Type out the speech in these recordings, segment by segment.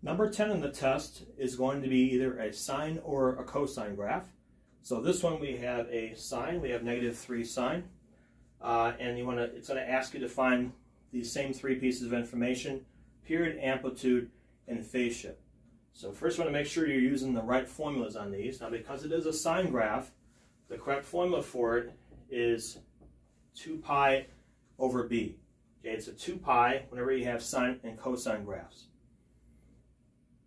Number 10 in the test is going to be either a sine or a cosine graph. So this one we have a sine, we have -3 sine, and it's going to ask you to find these same three pieces of information: period, amplitude, and phase shift. So first you want to make sure you're using the right formulas on these. Now because it is a sine graph, the correct formula for it is 2 pi over b. Okay, it's a 2 pi whenever you have sine and cosine graphs.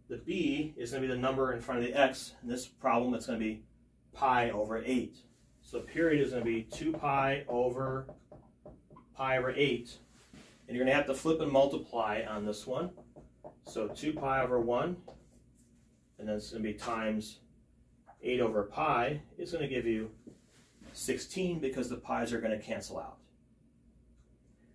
The b is going to be the number in front of the x. In this problem, it's going to be pi over 8. So period is going to be 2 pi over 8. And you're going to have to flip and multiply on this one. So 2 pi over 1, and then it's going to be times 8 over pi. It's going to give you 16 because the pi's are going to cancel out.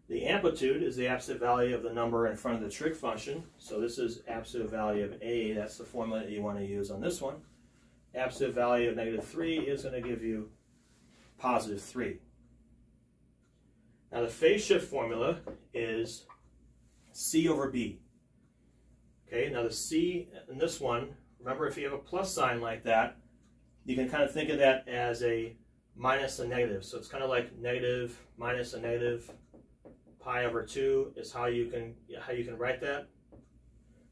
The amplitude is the absolute value of the number in front of the trig function. So this is absolute value of a. That's the formula that you want to use on this one. Absolute value of -3 is going to give you +3. Now the phase shift formula is c over b. Okay, now the c in this one, remember if you have a plus sign like that, you can kind of think of that as a minus a negative. So it's kind of like negative minus a negative. Pi over 2 is how you can write that.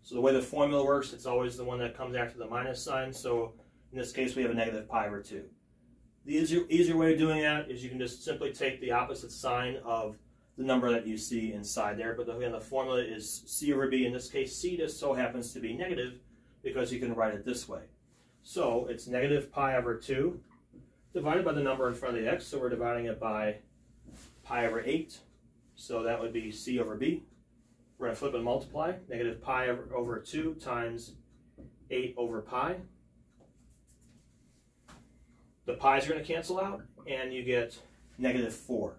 So the way the formula works, it's always the one that comes after the minus sign. So in this case, we have a -pi over 2. The easier way of doing that is you can just simply take the opposite sign of the number that you see inside there. But again, the formula is c over b. In this case, c just so happens to be negative because you can write it this way. So it's -pi over 2 divided by the number in front of the x. So we're dividing it by pi over 8. So that would be c over b. We're going to flip and multiply. -pi over 2 times 8 over pi. The pi's are going to cancel out, and you get -4.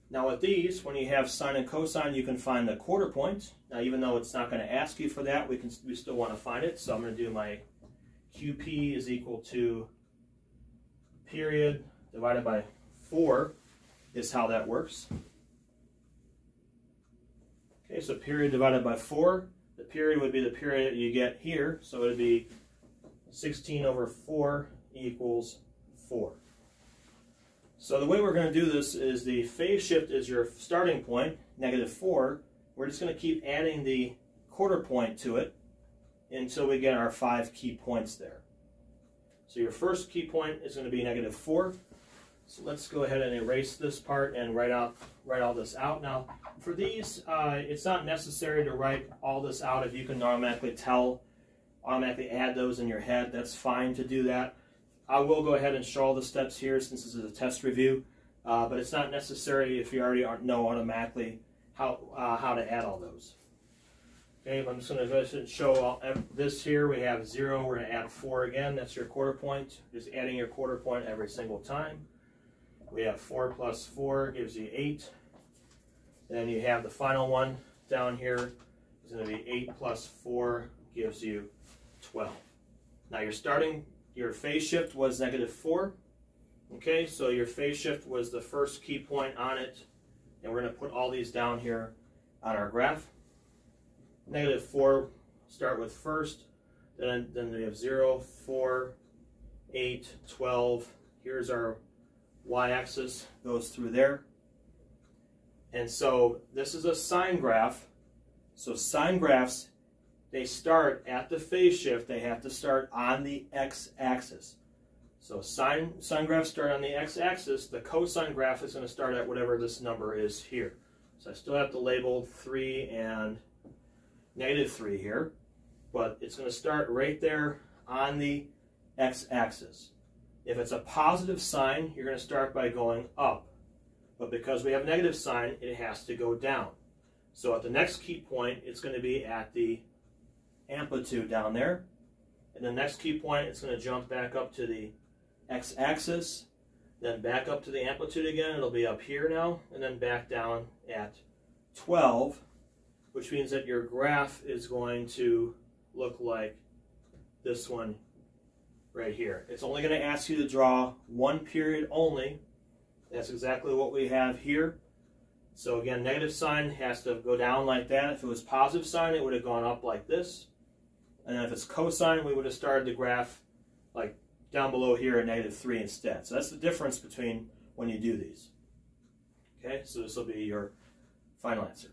Now with these, when you have sine and cosine, you can find the quarter point. Now even though it's not going to ask you for that, we still want to find it. So I'm going to do my QP is equal to period divided by 4 is how that works. Okay, so period divided by 4. The period would be the period that you get here. So it would be 16 over 4 equals 4. So the way we're going to do this is the phase shift is your starting point, -4. We're just going to keep adding the quarter point to it until we get our 5 key points there. So your first key point is going to be -4. So let's go ahead and erase this part and write all this out. Now, for these, it's not necessary to write all this out. If you can automatically add those in your head, that's fine to do that. I will go ahead and show all the steps here since this is a test review, but it's not necessary if you already know automatically how to add all those. Okay, I'm just going to go ahead and show this here. We have 0. We're going to add 4 again. That's your quarter point. Just adding your quarter point every single time. We have 4 plus 4 gives you 8. Then you have the final one down here. It's going to be 8 plus 4 gives you 12. Now your phase shift was -4. Okay, so your phase shift was the first key point on it. And we're going to put all these down here on our graph. -4 start with first. Then we have 0, 4, 8, 12. Here's our y-axis, goes through there. And so this is a sine graph. So sine graphs, they start at the phase shift. They have to start on the x-axis. So sine graphs start on the x-axis. The cosine graph is going to start at whatever this number is here. So I still have to label 3 and -3 here. But it's going to start right there on the x-axis. If it's a positive sign, you're going to start by going up. But because we have a negative sign, it has to go down. So at the next key point, it's going to be at the amplitude down there. And the next key point, it's going to jump back up to the x-axis, then back up to the amplitude again. It'll be up here now, and then back down at 12, which means that your graph is going to look like this one right here. It's only going to ask you to draw one period only. That's exactly what we have here. So again, negative sign has to go down like that. If it was positive sign, it would have gone up like this. And then if it's cosine, we would have started the graph like down below here at -3 instead. So that's the difference between when you do these. Okay, so this will be your final answer.